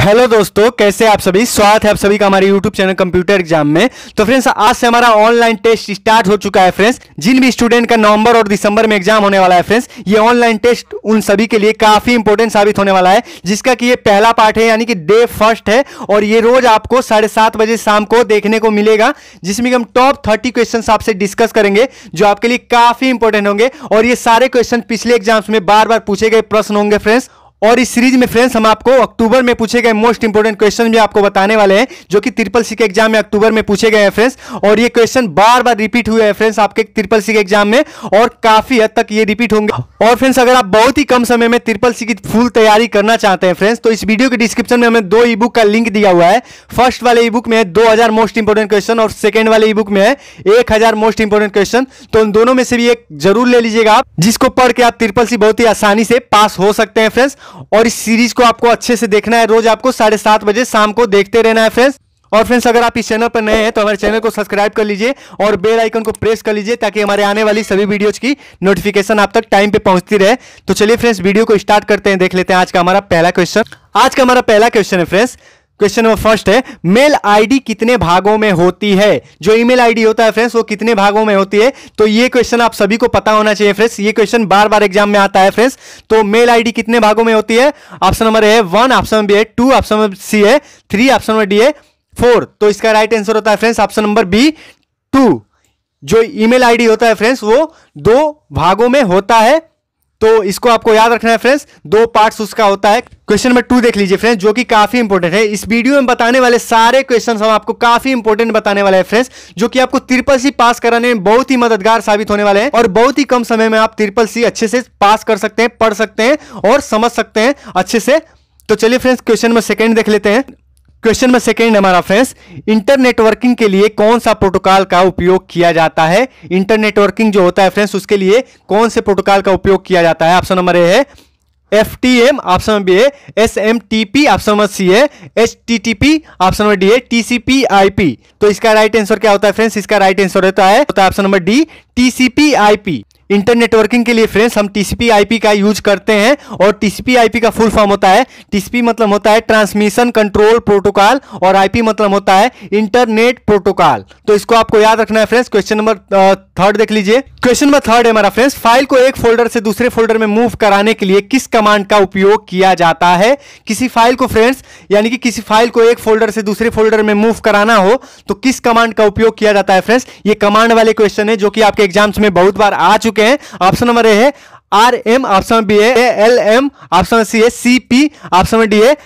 Hello दोस्तों, कैसे आप सभी। स्वागत है आप सभी का हमारे यूट्यूब चैनल कंप्यूटर एग्जाम में। तो फ्रेंड्स, आज से हमारा ऑनलाइन टेस्ट स्टार्ट हो चुका है। फ्रेंड्स, जिन भी स्टूडेंट का नवंबर और दिसंबर में एग्जाम होने वाला है, फ्रेंड्स ये ऑनलाइन टेस्ट उन सभी के लिए काफी इंपॉर्टेंट साबित होने वाला है, जिसका कि ये पहला पार्ट है, यानी कि डे फर्स्ट है। और ये रोज आपको 7:30 बजे शाम को देखने को मिलेगा, जिसमें हम टॉप 30 क्वेश्चन आपसे डिस्कस करेंगे, जो आपके लिए काफी इंपॉर्टेंट होंगे। और ये सारे क्वेश्चन पिछले एग्जाम्स में बार बार पूछे गए प्रश्न होंगे फ्रेंड्स। और इस सीरीज में फ्रेंड्स हम आपको अक्टूबर में पूछे गए मोस्ट इंपोर्टेंट क्वेश्चन भी आपको बताने वाले हैं, जो कि ट्रिपल सी के एग्जाम में अक्टूबर में पूछे गए हैं फ्रेंड्स। और ये क्वेश्चन बार बार रिपीट हुए हैं फ्रेंड्स आपके ट्रिपल सी के एग्जाम में, और काफी हद तक ये रिपीट होंगे। और फ्रेंड्स, अगर आप बहुत ही कम समय में ट्रिपल सी की फुल तैयारी करना चाहते हैं फ्रेंड्स, तो इस वीडियो के डिस्क्रिप्शन में हमें 2 ई बुक का लिंक दिया हुआ है। फर्स्ट वाले ई बुक में है 2000 मोस्ट इंपोर्टेंट क्वेश्चन, और सेकंड वाले ई बुक में है 1000 मोस्ट इंपोर्टेंट क्वेश्चन। तो उन दोनों में से भी एक जरूर ले लीजिएगा आप, जिसको पढ़ के आप ट्रिपल सी बहुत ही आसानी से पास हो सकते हैं फ्रेंड्स। और इस सीरीज को आपको अच्छे से देखना है, रोज आपको 7:30 बजे शाम को देखते रहना है फ्रेंड्स। और फ्रेंड्स, अगर आप इस चैनल पर नए हैं तो हमारे चैनल को सब्सक्राइब कर लीजिए और बेल आइकन को प्रेस कर लीजिए, ताकि हमारे आने वाली सभी वीडियोज की नोटिफिकेशन आप तक टाइम पे पहुंचती रहे। तो चलिए फ्रेंड्स, वीडियो को स्टार्ट करते हैं। देख लेते हैं आज का हमारा पहला क्वेश्चन। आज का हमारा पहला क्वेश्चन है फ्रेंड्स, क्वेश्चन नंबर फर्स्ट है, मेल आईडी कितने भागों में होती है। जो ईमेल आईडी होता है फ्रेंड्स, वो कितने भागों में होती है। तो ये क्वेश्चन आप सभी को पता होना चाहिए फ्रेंड्स, ये क्वेश्चन बार बार एग्जाम में आता है फ्रेंड्स। तो मेल आईडी कितने भागों में होती है। Option number A 1, option number B 2, option number C है 3, ऑप्शन नंबर डी है 4। तो इसका राइट आंसर होता है फ्रेंड्स ऑप्शन नंबर बी 2। जो ईमेल आईडी होता है फ्रेंड्स, वो 2 भागों में होता है। तो इसको आपको याद रखना है फ्रेंड्स, 2 पार्ट्स उसका होता है। क्वेश्चन नंबर 2 देख लीजिए फ्रेंड्स, जो कि काफी इंपॉर्टेंट है। इस वीडियो में बताने वाले सारे क्वेश्चंस हम आपको काफी इंपॉर्टेंट बताने वाले हैं फ्रेंड्स, जो कि आपको ट्रिपल सी पास कराने में बहुत ही मददगार साबित होने वाले हैं। और बहुत ही कम समय में आप ट्रिपल सी अच्छे से पास कर सकते हैं, पढ़ सकते हैं और समझ सकते हैं अच्छे से। तो चलिए फ्रेंड्स, क्वेश्चन नंबर 2 देख लेते हैं। क्वेश्चन नंबर 2 हमारा फ्रेंड्स, इंटरनेटवर्किंग के लिए कौन सा प्रोटोकॉल का उपयोग किया जाता है। इंटरनेटवर्किंग जो होता है फ्रेंड्स, उसके लिए कौन से प्रोटोकॉल का उपयोग किया जाता है। ऑप्शन नंबर ए है FTM, ऑप्शन नंबर बी है SMTP, ऑप्शन नंबर सी है HTTP, ऑप्शन नंबर डी है TCP/IP। तो इसका राइट आंसर क्या होता है फ्रेंड्स, इसका राइट आंसर होता है option number D TCP/IP। Internetworking के लिए फ्रेंड्स हम TCP/IP का यूज करते हैं, और TCP/IP का फुल फॉर्म होता है, TCP मतलब होता है ट्रांसमिशन कंट्रोल प्रोटोकॉल, और IP मतलब होता है इंटरनेट प्रोटोकॉल। तो इसको आपको याद रखना है फ्रेंड्स। क्वेश्चन नंबर 3 देख लीजिए। क्वेश्चन नंबर 3 है हमारा फ्रेंड्स, फाइल को एक फोल्डर से दूसरे फोल्डर में मूव कराने के लिए किस कमांड का उपयोग किया जाता है। किसी फाइल को फ्रेंड्स, यानी कि किसी फाइल को एक फोल्डर से दूसरे फोल्डर में मूव कराना हो, तो किस कमांड का उपयोग किया जाता है फ्रेंड्स। ये कमांड वाले क्वेश्चन है, जो कि आपके एग्जाम्स में बहुत बार आ चुके हैं। ऑप्शन नंबर ए है RM, ऑप्शन बी है LM, ऑप्शन सी है CP, ऑप्शन डी है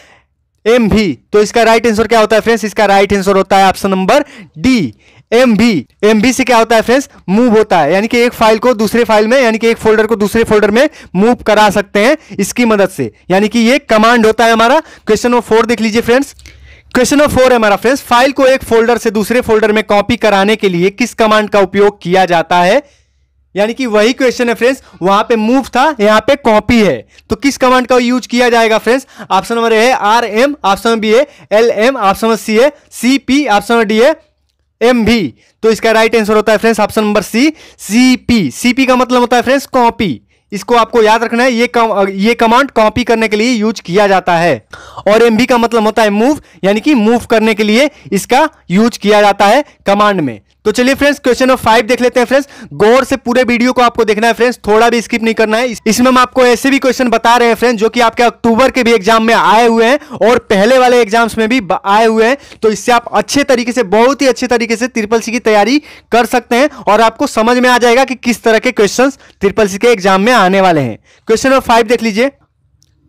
MV। तो इसका राइट आंसर क्या होता है फ्रेंड्स, इसका राइट आंसर होता है option number D MV। MV से क्या होता है फ्रेंड्स, मूव होता है, यानी कि एक फाइल को दूसरे फाइल में, यानी कि एक फोल्डर को दूसरे फोल्डर में मूव करा सकते हैं इसकी मदद से, यानी कि ये कमांड होता है हमारा। क्वेश्चन नंबर 4 देख लीजिए फ्रेंड्स। क्वेश्चन नंबर 4 है हमारा फ्रेंड्स, फाइल को एक फोल्डर से दूसरे फोल्डर में कॉपी कराने के लिए किस कमांड का उपयोग किया जाता है। यानी कि वही क्वेश्चन है फ्रेंड्स, वहां पे मूव था, यहां पे कॉपी है, तो किस कमांड का यूज किया जाएगा फ्रेंड्स। ऑप्शन नंबर ए है RM, ऑप्शन नंबर बी है LM, ऑप्शन नंबर सी है CP, ऑप्शन नंबर डी है MV। तो इसका राइट आंसर होता है friends option number C CP। CP का मतलब होता है फ्रेंड्स कॉपी। इसको आपको याद रखना है, ये कमांड कॉपी करने के लिए यूज किया जाता है। और MV का मतलब होता है मूव, यानी कि मूव करने के लिए इसका यूज किया जाता है कमांड में। तो चलिए फ्रेंड्स, क्वेश्चन नंबर 5 देख लेते हैं फ्रेंड्स। गौर से पूरे वीडियो को आपको देखना है फ्रेंड्स, थोड़ा भी स्किप नहीं करना है। इसमें हम आपको ऐसे भी क्वेश्चन बता रहे हैं फ्रेंड्स, जो कि आपके अक्टूबर के भी एग्जाम में आए हुए हैं, और पहले वाले एग्जाम्स में भी आए हुए हैं। तो इससे आप अच्छे तरीके से, बहुत ही अच्छे तरीके से ट्रिपल सी की तैयारी कर सकते हैं, और आपको समझ में आ जाएगा कि किस तरह के क्वेश्चंस ट्रिपल सी के एग्जाम में आने वाले हैं। क्वेश्चन नंबर 5 देख लीजिए।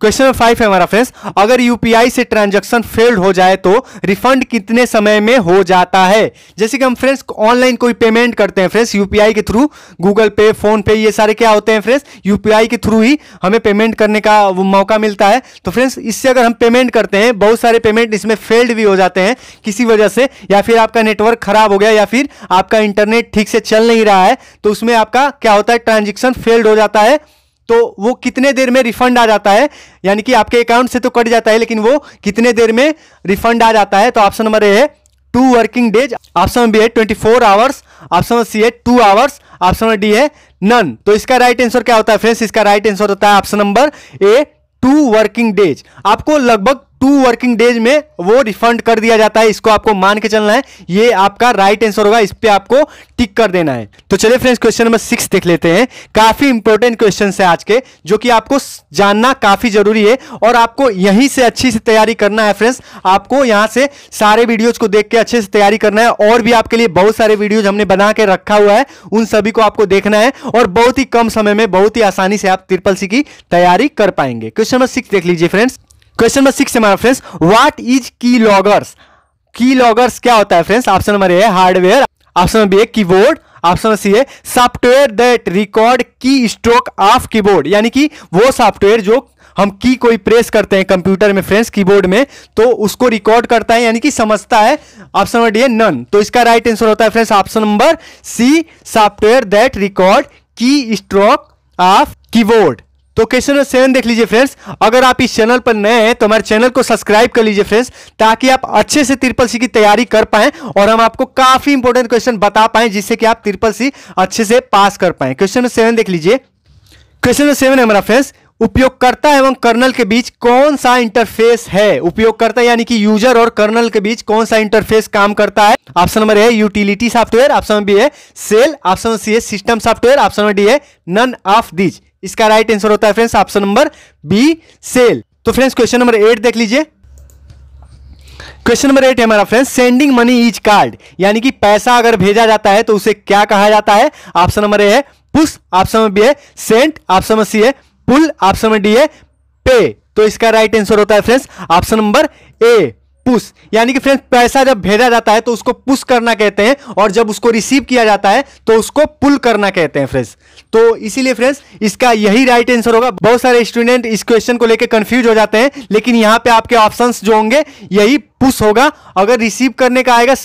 क्वेश्चन नंबर 5 है हमारा फ्रेंड्स, अगर UPI से ट्रांजैक्शन फेल्ड हो जाए तो रिफंड कितने समय में हो जाता है। जैसे कि हम फ्रेंड्स ऑनलाइन कोई पेमेंट करते हैं फ्रेंड्स UPI के थ्रू, गूगल पे, फोन पे, ये सारे क्या होते हैं फ्रेंड्स, UPI के थ्रू ही हमें पेमेंट करने का वो मौका मिलता है। तो फ्रेंड्स, इससे अगर हम पेमेंट करते हैं, बहुत सारे पेमेंट इसमें फेल्ड भी हो जाते हैं किसी वजह से, या फिर आपका नेटवर्क खराब हो गया, या फिर आपका इंटरनेट ठीक से चल नहीं रहा है, तो उसमें आपका क्या होता है, ट्रांजेक्शन फेल्ड हो जाता है। तो वो कितने देर में रिफंड आ जाता है, यानी कि आपके अकाउंट से तो कट जाता है, लेकिन वो कितने देर में रिफंड आ जाता है। तो ऑप्शन नंबर ए है 2 working days, option number B है 24 आवर्स, ऑप्शन नंबर सी है 2 आवर्स, ऑप्शन नंबर डी है नन। तो इसका राइट आंसर क्या होता है फ्रेंड्स, इसका राइट आंसर होता है ऑप्शन नंबर ए 2 वर्किंग डेज। आपको लगभग 2 वर्किंग डेज में वो रिफंड कर दिया जाता है। इसको आपको मान के चलना है, ये आपका राइट आंसर होगा, इस पे आपको टिक कर देना है। तो चलिए फ्रेंड्स क्वेश्चन नंबर 6 देख लेते हैं। काफी इंपॉर्टेंट क्वेश्चन है आज के, जो कि आपको जानना काफी जरूरी है और आपको यहीं से अच्छी से तैयारी करना है फ्रेंड्स। आपको यहां से सारे वीडियोज को देख के अच्छे से तैयारी करना है, और भी आपके लिए बहुत सारे वीडियोज हमने बना के रखा हुआ है, उन सभी को आपको देखना है और बहुत ही कम समय में बहुत ही आसानी से आप SSC की तैयारी कर पाएंगे। क्वेश्चन नंबर 6 देख लीजिए फ्रेंड्स। क्वेश्चन नंबर 6 हमारा friends, what is key loggers. Key loggers क्या होता है friends? Option number A hardware, option number B keyboard, option number C है software that record keystroke of keyboard, यानी कि वो सॉफ्टवेयर जो हम की कोई प्रेस करते हैं कंप्यूटर में फ्रेंड्स, कीबोर्ड में, तो उसको रिकॉर्ड करता है यानी कि समझता है। ऑप्शन नंबर डी है नन। तो इसका राइट आंसर होता है friends option number C, software that record keystroke of keyboard. तो क्वेश्चन नंबर 7 देख लीजिए फ्रेंड्स। अगर आप इस चैनल पर नए हैं तो हमारे चैनल को सब्सक्राइब कर लीजिए फ्रेंड्स, ताकि आप अच्छे से SSC की तैयारी कर पाएं और हम आपको काफी इंपॉर्टेंट क्वेश्चन बता पाएं, जिससे कि आप SSC अच्छे से पास कर पाएं। क्वेश्चन नंबर 7 देख लीजिए। क्वेश्चन नंबर 7 है हमारा फ्रेंड्स, उपयोगकर्ता एवं कर्नल के बीच कौन सा इंटरफेस है? उपयोगकर्ता यानी कि यूजर और कर्नल के बीच कौन सा इंटरफेस काम करता है? Option number A utility software, option number B है सेल, ऑप्शन नंबर सी है system software, option number D है नन ऑफ दीज। इसका राइट आंसर होता है friends option number B shell. तो फ्रेंड्स क्वेश्चन नंबर 8 देख लीजिए। क्वेश्चन नंबर 8 है हमारा friends, sending money is called, यानी कि पैसा अगर भेजा जाता है तो उसे क्या कहा जाता है? ऑप्शन नंबर ए है पुश, ऑप्शन नंबर बी है सेंड, ऑप्शन नंबर सी है पुल, ऑप्शन नंबर डी है पे। तो इसका राइट आंसर होता है फ्रेंड्स ऑप्शन नंबर ए पुश, यानी कि फ्रेंड्स पैसा जब भेजा जाता है तो उसको पुश करना कहते हैं, और जब उसको रिसीव किया जाता है तो उसको पुल करना कहते हैं फ्रेंड्स। तो इसीलिए फ्रेंड्स इसका यही राइट आंसर होगा। बहुत सारे स्टूडेंट इस क्वेश्चन को लेकर कंफ्यूज हो जाते हैं, लेकिन यहां पे आपके ऑप्शंस जो होंगे यही पुश होगा। अगर रिसीव करने का आएगा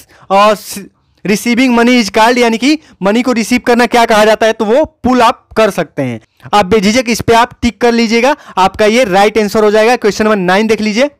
रिसीविंग मनी इज कॉल्ड, यानी कि मनी को रिसीव करना क्या कहा जाता है, तो वो पुल आप कर सकते हैं। आप बेझिझक इस पे आप टिक कर लीजिएगा, आपका ये राइट आंसर हो जाएगा। क्वेश्चन नंबर 9 देख लीजिए।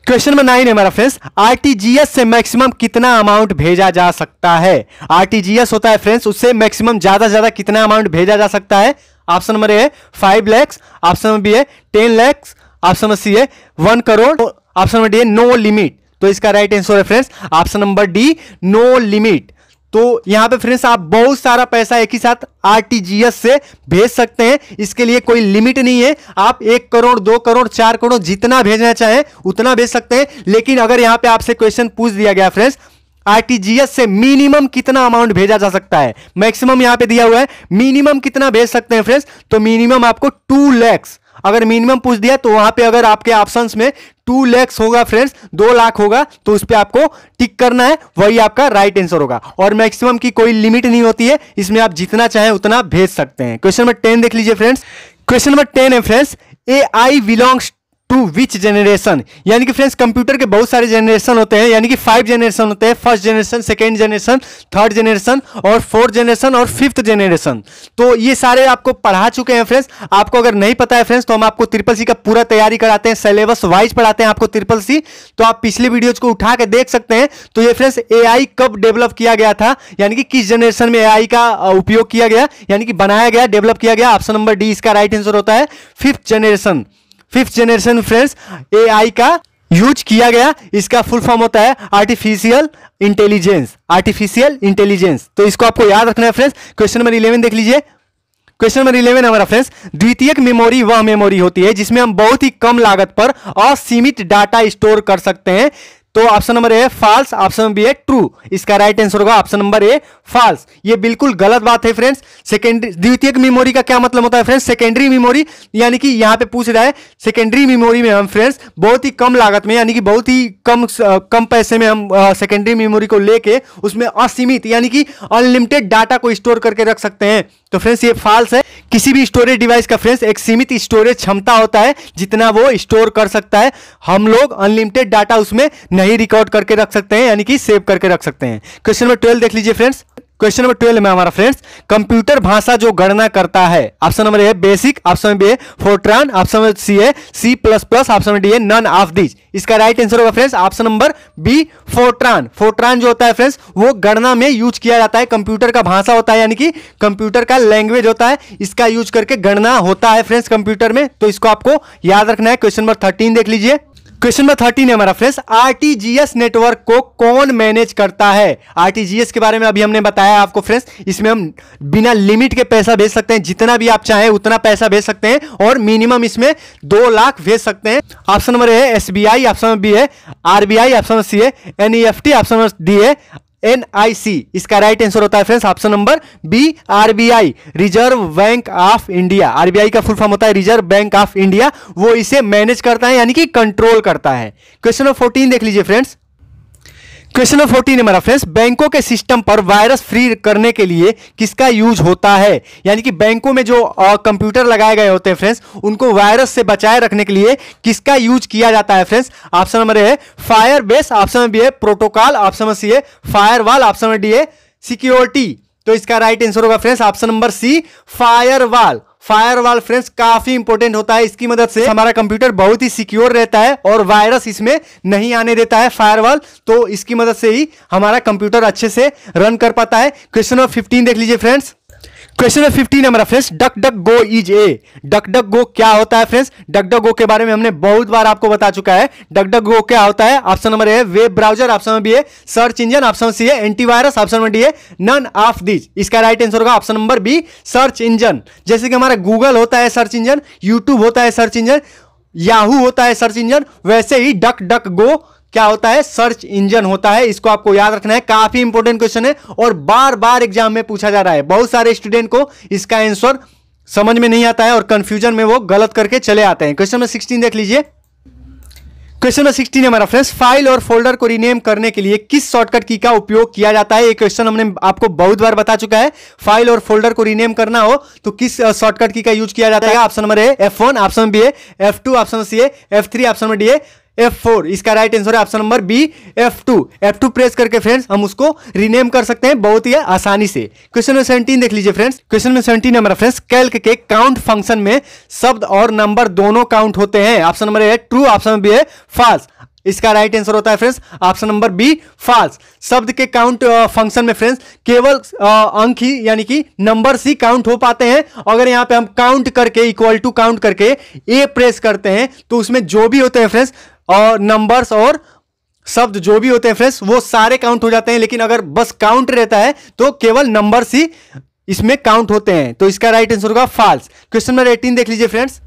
क्वेश्चन नंबर 9 है हमारा फ्रेंड्स, आरटीजीएस से मैक्सिमम कितना अमाउंट भेजा जा सकता है? आरटीजीएस होता है फ्रेंड्स, उससे मैक्सिमम ज्यादा से ज्यादा कितना अमाउंट भेजा जा सकता है? ऑप्शन नंबर ए है 5 लाख, ऑप्शन नंबर बी है 10 लाख, ऑप्शन नंबर सी है 1 करोड़, ऑप्शन नंबर डी है नो लिमिट। तो इसका राइट आंसर है friends option number D no limit. तो यहां पे फ्रेंड्स आप बहुत सारा पैसा एक ही साथ आरटीजीएस से भेज सकते हैं, इसके लिए कोई लिमिट नहीं है। आप 1 करोड़ 2 करोड़ 4 करोड़ जितना भेजना चाहें उतना भेज सकते हैं। लेकिन अगर यहां पे आपसे क्वेश्चन पूछ दिया गया फ्रेंड्स आरटीजीएस से मिनिमम कितना अमाउंट भेजा जा सकता है, मैक्सिमम यहां पे दिया हुआ है, मिनिमम कितना भेज सकते हैं फ्रेंड्स, तो मिनिमम आपको 2 लाख। अगर मिनिमम पूछ दिया तो वहां पे अगर आपके ऑप्शंस में 2 लाख होगा फ्रेंड्स, 2 लाख होगा, तो उस पे आपको टिक करना है, वही आपका राइट आंसर होगा। और मैक्सिमम की कोई लिमिट नहीं होती है, इसमें आप जितना चाहें उतना भेज सकते हैं। क्वेश्चन नंबर 10 देख लीजिए फ्रेंड्स। क्वेश्चन नंबर 10 है friends, AI belongs to which generation, यानी कि फ्रेंड्स कंप्यूटर के बहुत सारे जनरेशन होते हैं, यानी कि 5 जनरेशन होते हैं, first generation, second generation, third generation और 4th जनरेशन और 5th जनरेशन। तो ये सारे आपको पढ़ा चुके हैं फ्रेंड्स। आपको अगर नहीं पता है फ्रेंड्स तो हम आपको SSC का पूरा तैयारी कराते हैं, सिलेबस वाइज पढ़ाते हैं आपको SSC। तो आप पिछले वीडियोज को उठा के देख सकते हैं। तो ये फ्रेंड्स AI कब डेवलप किया गया था, यानी कि किस जनरेशन में AI का उपयोग किया गया, यानी कि बनाया गया, डेवलप किया गया, ऑप्शन नंबर डी इसका राइट आंसर होता है 5th generation. 5th generation friends AI का यूज किया गया। इसका फुल फॉर्म होता है आर्टिफिशियल इंटेलिजेंस, आर्टिफिशियल इंटेलिजेंस। तो इसको आपको याद रखना है फ्रेंड्स। क्वेश्चन नंबर 11 देख लीजिए। क्वेश्चन नंबर 11 हमारा फ्रेंड्स, द्वितीयक मेमोरी वह मेमोरी होती है जिसमें हम बहुत ही कम लागत पर असीमित डाटा स्टोर कर सकते हैं। तो option number A false, option number B है ट्रू। इसका राइट आंसर होगा ऑप्शन नंबर ए फॉल्स। ये बिल्कुल गलत बात है फ्रेंड्स। सेकेंडरी द्वितीयक मेमोरी का क्या मतलब होता है फ्रेंड्स? सेकेंडरी मेमोरी, यानी कि यहां पे पूछ रहा है सेकेंडरी मेमोरी में हम फ्रेंड्स बहुत ही कम लागत में, यानी कि बहुत ही कम पैसे में हम सेकेंडरी मेमोरी को लेके उसमें असीमित यानी कि अनलिमिटेड डाटा को स्टोर करके रख सकते हैं। तो फ्रेंड्स ये फॉल्स है। किसी भी स्टोरेज डिवाइस का फ्रेंड्स एक सीमित स्टोरेज क्षमता होता है जितना वो स्टोर कर सकता है। हम लोग अनलिमिटेड डाटा उसमें नहीं रिकॉर्ड करके रख सकते हैं, यानी कि सेव करके रख सकते हैं। क्वेश्चन नंबर 12 देख लीजिए फ्रेंड्स। क्वेश्चन नंबर 12 में हमारा फ्रेंड्स, कंप्यूटर भाषा जो गणना करता है, option number A basic, option number B Fortran, option number C है C++, ऑप्शन नंबर डी है नन ऑफ दीज। इसका राइट आंसर होगा friends option number B Fortran. Fortran जो होता है फ्रेंड्स वो गणना में यूज किया जाता है, कंप्यूटर का भाषा होता है, यानी कि कंप्यूटर का लैंग्वेज होता है, इसका यूज करके गणना होता है फ्रेंड्स कंप्यूटर में। तो इसको आपको याद रखना है। क्वेश्चन नंबर 13 देख लीजिए। क्वेश्चन नंबर 13 है हमारा फ्रेंड्स, आरटीजीएस नेटवर्क को कौन मैनेज करता है। आरटीजीएस के बारे में अभी हमने बताया आपको फ्रेंड्स, इसमें हम बिना लिमिट के पैसा भेज सकते हैं, जितना भी आप चाहें उतना पैसा भेज सकते हैं और मिनिमम इसमें 2 लाख भेज सकते हैं। Option number A SBI, option number B है आरबीआई, ऑप्शन नंबर सी है एनईएफटी, ऑप्शन नंबर डी है एनआईसी। इसका राइट आंसर होता है friends option number B RBI, reserve bank of India. RBI का फुल फॉर्म होता है रिजर्व बैंक ऑफ इंडिया, वो इसे मैनेज करता है यानी कि कंट्रोल करता है। क्वेश्चन नंबर 14 देख लीजिए फ्रेंड्स। क्वेश्चन नंबर 14 है हमारा फ्रेंड्स, बैंकों के सिस्टम पर वायरस फ्री करने के लिए किसका यूज होता है। यानी कि बैंकों में जो कंप्यूटर लगाए गए होते हैं फ्रेंड्स, उनको वायरस से बचाए रखने के लिए किसका यूज किया जाता है फ्रेंड्स। ऑप्शन नंबर ए है fire base, option number B है प्रोटोकॉल, ऑप्शन नंबर सी है फायरवॉल, ऑप्शन नंबर डी है सिक्योरिटी। तो इसका राइट आंसर होगा friends option number C firewall. Firewall friends काफी इंपॉर्टेंट होता है, इसकी मदद से हमारा कंप्यूटर बहुत ही सिक्योर रहता है और वायरस इसमें नहीं आने देता है फायरवॉल, तो इसकी मदद से ही हमारा कंप्यूटर अच्छे से रन कर पाता है। क्वेश्चन नंबर 15 देख लीजिए फ्रेंड्स। क्वेश्चन नंबर 15 हमारा friends, DuckDuckGo is a. DuckDuckGo क्या होता है फ्रेंड्स। डक डक गो के बारे में हमने बहुत बार आपको बता चुका है। डक डक गो क्या होता है। ऑप्शन नंबर ए है web browser, option number B है सर्च इंजन, ऑप्शन सी है एंटीवायरस, ऑप्शन नंबर डी है नन ऑफ दिस। इसका राइट आंसर होगा option number B search engine. जैसे कि हमारा गूगल होता है सर्च इंजन, यूट्यूब होता है सर्च इंजन, याहू होता है सर्च इंजन, वैसे ही डक डक गो क्या होता है, सर्च इंजन होता है। इसको आपको याद रखना है, काफी इंपॉर्टेंट क्वेश्चन है और बार बार एग्जाम में पूछा जा रहा है। बहुत सारे स्टूडेंट को इसका आंसर समझ में नहीं आता है और कंफ्यूजन में वो गलत करके चले आते हैं। क्वेश्चन नंबर 16 देख लीजिए। क्वेश्चन नंबर 16 है हमारा फ्रेंड्स, फाइल और फोल्डर को रीनेम करने के लिए किस शॉर्टकट की का उपयोग किया जाता है। ये क्वेश्चन हमने आपको बहुत बार बता चुका है। फाइल और फोल्डर को रीनेम करना हो तो किस शॉर्टकट की का यूज किया जाता है। Option number A F1, option number B है F2, ऑप्शन नंबर सी है F3, ऑप्शन नंबर डी है F4। इसका राइट आंसर है option number B F2। F2 press करके फ्रेंड्स हम उसको रीनेम कर सकते हैं बहुत ही आसानी से। क्वेश्चन नंबर 17 देख लीजिए फ्रेंड्स। क्वेश्चन नंबर 17 है हमारा फ्रेंड्स, कैल्क के काउंट फंक्शन में शब्द और नंबर दोनों काउंट होते हैं। Option number A true, option number B है फॉल्स। इसका राइट आंसर होता है friends option number B false. शब्द के काउंट फंक्शन में फ्रेंड्स केवल अंक ही यानी कि नंबर्स ही काउंट हो पाते हैं। अगर यहां पे हम काउंट करके इक्वल टू काउंट करके ए प्रेस करते हैं तो उसमें जो भी होते हैं फ्रेंड्स और नंबर्स और शब्द जो भी होते हैं फ्रेंड्स वो सारे काउंट हो जाते हैं। लेकिन अगर बस काउंट रहता है तो केवल नंबर्स ही इसमें काउंट होते हैं, तो इसका राइट आंसर होगा फॉल्स। क्वेश्चन नंबर 18 देख लीजिए फ्रेंड्स।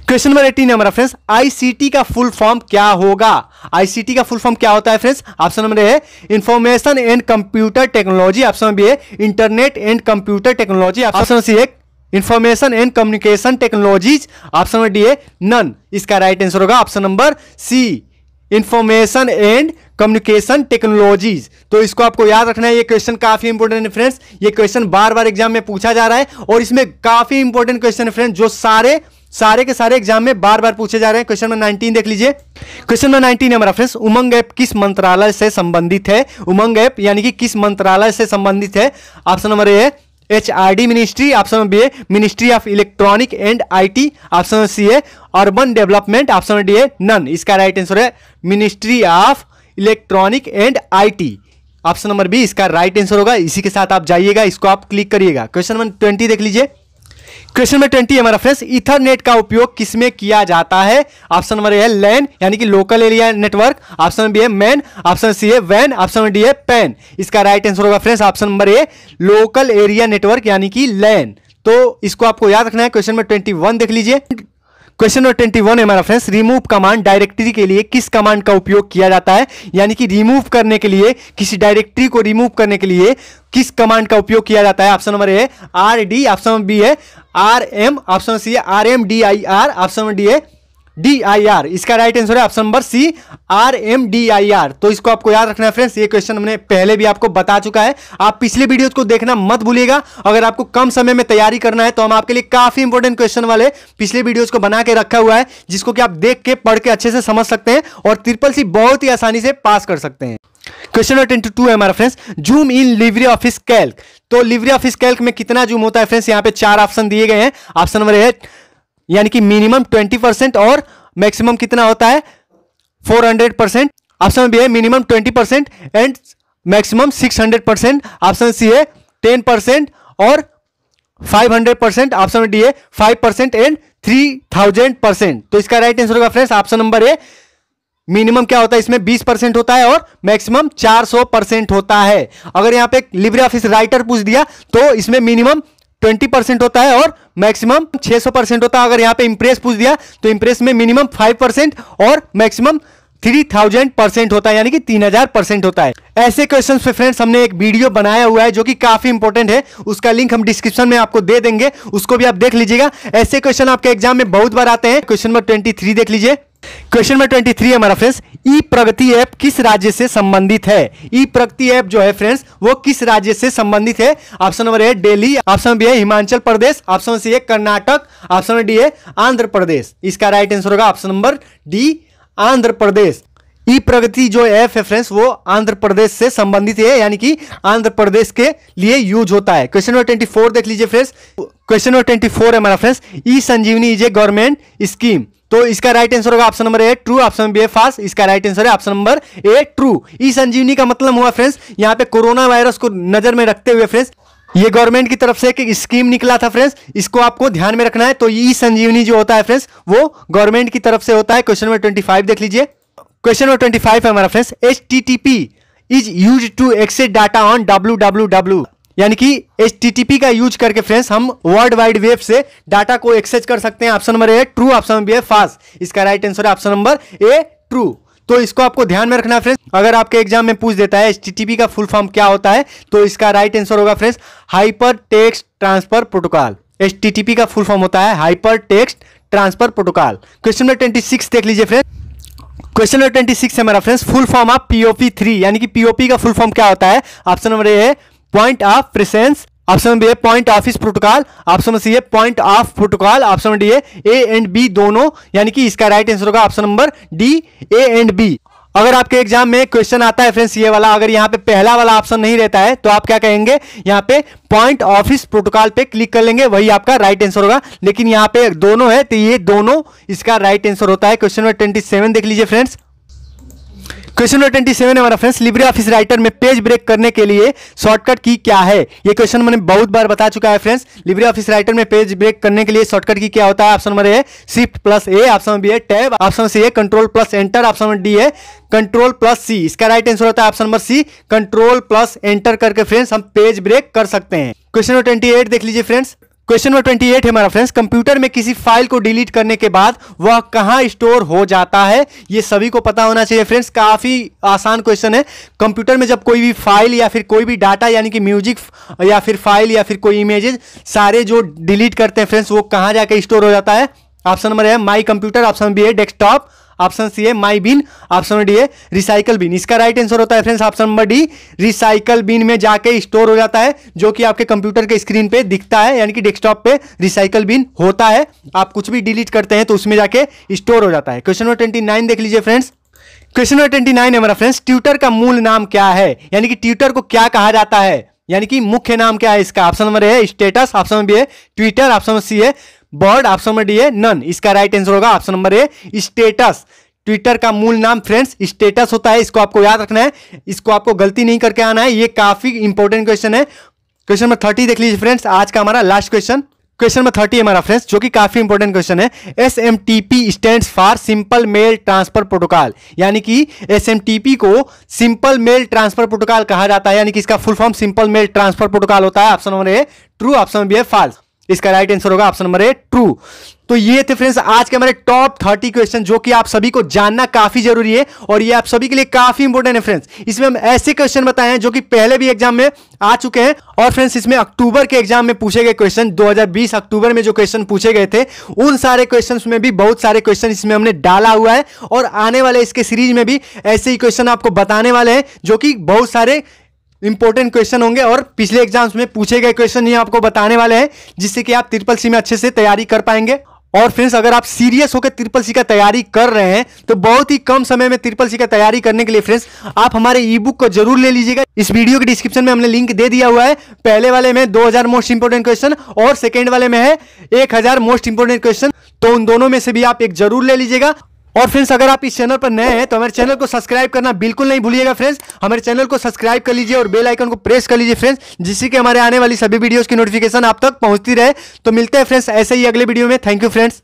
क्वेश्चन नंबर 18 है हमारा फ्रेंड्स, आईसीटी का फुल फॉर्म क्या होगा। आईसीटी का फुल फॉर्म क्या होता है फ्रेंड्स। ऑप्शन नंबर ए है information and computer technology, option number B है internet and computer technology, option number C है information and communication technologies, option number D है नन। इसका राइट आंसर होगा option number C information and communication technologies. तो इसको आपको याद रखना है, ये क्वेश्चन काफी इंपॉर्टेंट है फ्रेंड्स। ये क्वेश्चन बार बार एग्जाम में पूछा जा रहा है और इसमें काफी इंपॉर्टेंट क्वेश्चन है फ्रेंड्स जो सारे के सारे एग्जाम में बार बार पूछे जा रहे हैं। क्वेश्चन नंबर 19 देख लीजिए। क्वेश्चन नंबर 19 है हमारा फ्रेंड्स, उमंग ऐप किस मंत्रालय से संबंधित है। उमंग ऐप यानी कि किस मंत्रालय से संबंधित है। ऑप्शन नंबर ए है HRD ministry, option number B है ministry of electronic and IT, option number C है urban development, option number D है नन। इसका राइट आंसर है ministry of electronic and IT, option number B इसका right answer होगा। इसी के साथ आप जाइएगा, इसको आप क्लिक करिएगा। क्वेश्चन नंबर 20 देख लीजिए। क्वेश्चन नंबर 20 हमारा फ्रेंड्स, ईथरनेट का उपयोग किसमें किया जाता है। ऑप्शन नंबर ए है लैन यानी कि local area network, option number B है मैन, ऑप्शन सी है वैन, ऑप्शन नंबर डी है पैन। इसका राइट आंसर होगा friends option number A local area network यानी कि लैन। तो इसको आपको याद रखना है। क्वेश्चन नंबर 21 देख लीजिए। क्वेश्चन नंबर 21 है हमारा फ्रेंड्स, रिमूव कमांड डायरेक्टरी के लिए किस कमांड का उपयोग किया जाता है। यानी कि रिमूव करने के लिए, किसी डायरेक्टरी को रिमूव करने के लिए किस कमांड का उपयोग किया जाता है। ऑप्शन नंबर ए है RD, ऑप्शन नंबर बी है RM, ऑप्शन नंबर सी है RMDIR, ऑप्शन नंबर डी है DIR। इसका राइट आंसर है ऑप्शन नंबर सी RMDIR। तो इसको आपको याद रखना है फ्रेंड्स, ये क्वेश्चन हमने पहले भी आपको बता चुका है। आप पिछले वीडियोस को देखना मत भूलिएगा। अगर आपको कम समय में तैयारी करना है तो हम आपके लिए काफी इंपॉर्टेंट क्वेश्चन वाले पिछले वीडियोस को बना के रखा हुआ है, जिसको कि आप देख के पढ़ के अच्छे से समझ सकते हैं और CCC बहुत ही आसानी से पास कर सकते हैं। क्वेश्चन नंबर 22 है हमारा friends, zoom in Libre office Calc. तो लिब्रे ऑफिस कैल्क में कितना जूम होता है फ्रेंड्स। यहाँ पे 4 ऑप्शन दिए गए हैं। ऑप्शन नंबर ए यानी कि मिनिमम 20% और मैक्सिमम कितना होता है 400%, ऑप्शन बी है minimum 20% and maximum 600%, option C है 10% और 500%, ऑप्शन डी है 5% एंड 3000%। तो इसका राइट आंसर होगा फ्रेंड्स ऑप्शन नंबर ए मिनिमम क्या होता है इसमें 20% होता है और मैक्सिमम 400% होता है। अगर यहाँ पे लिब्रे ऑफिस राइटर पूछ दिया तो इसमें मिनिमम 20% होता है और मैक्सिमम 600% होता है। अगर यहाँ पे इंप्रेस पूछ दिया तो इंप्रेस में मिनिमम 5% और मैक्सिमम 3000% होता है, यानी कि 3000% होता है। ऐसे क्वेश्चंस पे फ्रेंड्स हमने एक वीडियो बनाया हुआ है जो कि काफी इंपॉर्टेंट है, उसका लिंक हम डिस्क्रिप्शन में आपको दे देंगे, उसको भी आप देख लीजिएगा। ऐसे क्वेश्चन आपके एग्जाम में बहुत बार आते हैं। क्वेश्चन नंबर 23 देख लीजिए। क्वेश्चन नंबर 23 है हमारा फ्रेंड्स, ई प्रगति ऐप किस राज्य से संबंधित है? ई प्रगति ऐप जो है फ्रेंड्स वो किस राज्य से संबंधित है? Option number A Delhi, option B है हिमाचल प्रदेश, ऑप्शन सी है कर्नाटक, ऑप्शन नंबर डी है आंध्र प्रदेश। इसका राइट आंसर होगा option number D, Andhra Pradesh. ई प्रगति जो ऐप है फ्रेंड्स वो आंध्र प्रदेश से संबंधित है, यानी कि आंध्र प्रदेश के लिए यूज होता है। क्वेश्चन नंबर 24 देख लीजिए फ्रेंड्स। क्वेश्चन नंबर 24 है हमारा friends, E Sanjeevani is a government scheme. तो इसका राइट आंसर होगा option number A true, option B है फॉल्स। इसका राइट आंसर है option number A true. E Sanjeevani का मतलब हुआ फ्रेंड्स यहाँ पे कोरोना वायरस को नजर में रखते हुए फ्रेंड्स ये गवर्नमेंट की तरफ से एक स्कीम निकला था फ्रेंड्स, इसको आपको ध्यान में रखना है। तो ई संजीवनी जो होता है फ्रेंड्स वो गवर्नमेंट की तरफ से होता है। क्वेश्चन नंबर 25 देख लीजिए। क्वेश्चन नंबर 25 है हमारा friends, HTTP is used to access data on www, यानी कि HTTP का यूज करके फ्रेंड्स हम वर्ल्ड वाइड वेब से डाटा को एक्सेस कर सकते हैं। Option number A true, option B है फॉल्स। इसका राइट आंसर है ऑप्शन नंबर ए ट्रू। तो इसको आपको ध्यान में रखना है फ्रेंड्स। अगर आपके एग्जाम में पूछ देता है HTTP का फुल फॉर्म क्या होता है तो इसका राइट आंसर होगा friends hyper text transfer protocol. HTTP का फुल फॉर्म होता है hyper text transfer protocol. Question number 26 देख लीजिए फ्रेंड्स। क्वेश्चन नंबर 26 है हमारा friends, full form of POP3, यानी कि POP का फुल फॉर्म क्या होता है? ऑप्शन नंबर ए है point of presence, option number B है point office protocol, option number C है point of protocol, option number D है ए एंड बी दोनों, यानी कि इसका राइट आंसर होगा option number D A and B. अगर आपके एग्जाम में क्वेश्चन आता है फ्रेंड्स ये वाला, अगर यहाँ पे पहला वाला ऑप्शन नहीं रहता है तो आप क्या कहेंगे? यहाँ पे पॉइंट ऑफिस प्रोटोकॉल पे क्लिक कर लेंगे, वही आपका राइट आंसर होगा। लेकिन यहाँ पे दोनों है तो ये दोनों इसका राइट आंसर होता है। क्वेश्चन नंबर 27 देख लीजिए फ्रेंड्स। क्वेश्चन नंबर 27 है हमारा फ्रेंड्स, लिब्रे ऑफिस राइटर में पेज ब्रेक करने के लिए शॉर्टकट की क्या है? ये क्वेश्चन मैंने बहुत बार बता चुका है फ्रेंड्स। लिब्रे ऑफिस राइटर में पेज ब्रेक करने के लिए शॉर्टकट की क्या होता है? Option number A shift plus A, option number B है टैब, ऑप्शन सी है control plus enter, option number D है कंट्रोल प्लस सी। इसका राइट आंसर होता है option number C control plus enter करके फ्रेंड्स हम पेज ब्रेक कर सकते हैं। क्वेश्चन नंबर 28 देख लीजिए फ्रेंड्स। क्वेश्चन नंबर 28 है हमारा फ्रेंड्स, कंप्यूटर में किसी फाइल को डिलीट करने के बाद वह कहां स्टोर हो जाता है? ये सभी को पता होना चाहिए फ्रेंड्स, काफी आसान क्वेश्चन है। कंप्यूटर में जब कोई भी फाइल या फिर कोई भी डाटा यानी कि म्यूजिक या फिर फाइल या फिर कोई इमेजेस सारे जो डिलीट करते हैं फ्रेंड्स वो कहां जाके स्टोर हो जाता है? ऑप्शन नंबर है माई कंप्यूटर, ऑप्शन बी है डेस्कटॉप, ऑप्शन सी है my bin, option number D है रिसाइकल बिन। इसका राइट आंसर होता है friends option number D recycle bin में जाके स्टोर हो जाता है, जो कि आपके कंप्यूटर के स्क्रीन पे दिखता है, यानी कि डेस्कटॉप पे रिसाइकल बिन होता है। आप कुछ भी डिलीट करते हैं तो उसमें जाके स्टोर हो जाता है। क्वेश्चन नंबर 29 देख लीजिए फ्रेंड्स। क्वेश्चन नंबर 29 है हमारा फ्रेंड्स, ट्विटर का मूल नाम क्या है? यानी कि ट्विटर को क्या कहा जाता है, यानी कि मुख्य नाम क्या है इसका? ऑप्शन नंबर है स्टेटस, ऑप्शन नंबर बी है ट्विटर, ऑप्शन नंबर सी है बर्ड, ऑप्शन नंबर डी है नन। इसका राइट आंसर होगा ऑप्शन नंबर ए स्टेटस। ट्विटर का मूल नाम फ्रेंड्स स्टेटस होता है, इसको आपको याद रखना है, इसको आपको गलती नहीं करके आना है। ये काफी इंपॉर्टेंट क्वेश्चन है। क्वेश्चन नंबर 30 देख लीजिए फ्रेंड्स, आज का हमारा लास्ट क्वेश्चन। क्वेश्चन नंबर 30 हमारा फ्रेंड्स जो कि काफी इंपॉर्टेंट क्वेश्चन है। SMTP stands for simple mail transfer protocol, यानी कि SMTP को सिंपल मेल ट्रांसफर प्रोटोकॉल कहा जाता है, यानी कि इसका full form simple mail transfer protocol होता है। Option number A true, option B है फॉल्स। इसका राइट आंसर होगा ऑप्शन नंबर ए ट्रू। तो ये थे फ्रेंड्स आज के हमारे टॉप 30 क्वेश्चन जो कि आप सभी को जानना काफी जरूरी है और ये आप सभी के लिए काफी इंपॉर्टेंट है फ्रेंड्स। इसमें हम ऐसे क्वेश्चन बताए हैं जो कि पहले भी एग्जाम में आ चुके हैं और फ्रेंड्स इसमें अक्टूबर के एग्जाम में पूछे गए क्वेश्चन 2020 अक्टूबर में जो क्वेश्चन पूछे गए थे उन सारे क्वेश्चंस में भी बहुत सारे क्वेश्चन इसमें हमने डाला हुआ है और आने वाले इसके सीरीज में भी ऐसे ही क्वेश्चन आपको बताने वाले हैं जो कि बहुत सारे इंपॉर्टेंट क्वेश्चन होंगे और पिछले एग्जाम्स में पूछे गए क्वेश्चन ही आपको बताने वाले हैं, जिससे कि आप ट्रिपल-सी में अच्छे से तैयारी कर पाएंगे। और फ्रेंड्स अगर आप सीरियस होकर ट्रिपल-सी का तैयारी कर रहे हैं तो बहुत ही कम समय में ट्रिपल-सी का तैयारी करने के लिए फ्रेंड्स आप हमारे ई बुक को जरूर ले लीजिएगा। इस वीडियो के डिस्क्रिप्शन में हमने लिंक दे दिया हुआ है। पहले वाले में 2000 मोस्ट इंपोर्टेंट क्वेश्चन और सेकेंड वाले में है 1000 मोस्ट इंपोर्टेंट क्वेश्चन, तो उन दोनों में से भी आप एक जरूर ले लीजिएगा। और फ्रेंड्स अगर आप इस चैनल पर नए हैं तो हमारे चैनल को सब्सक्राइब करना बिल्कुल नहीं भूलिएगा फ्रेंड्स। हमारे चैनल को सब्सक्राइब कर लीजिए और बेल आइकन को प्रेस कर लीजिए फ्रेंड्स, जिससे कि हमारे आने वाली सभी वीडियोस की नोटिफिकेशन आप तक पहुंचती रहे। तो मिलते हैं फ्रेंड्स ऐसे ही अगले वीडियो में। Thank you friends.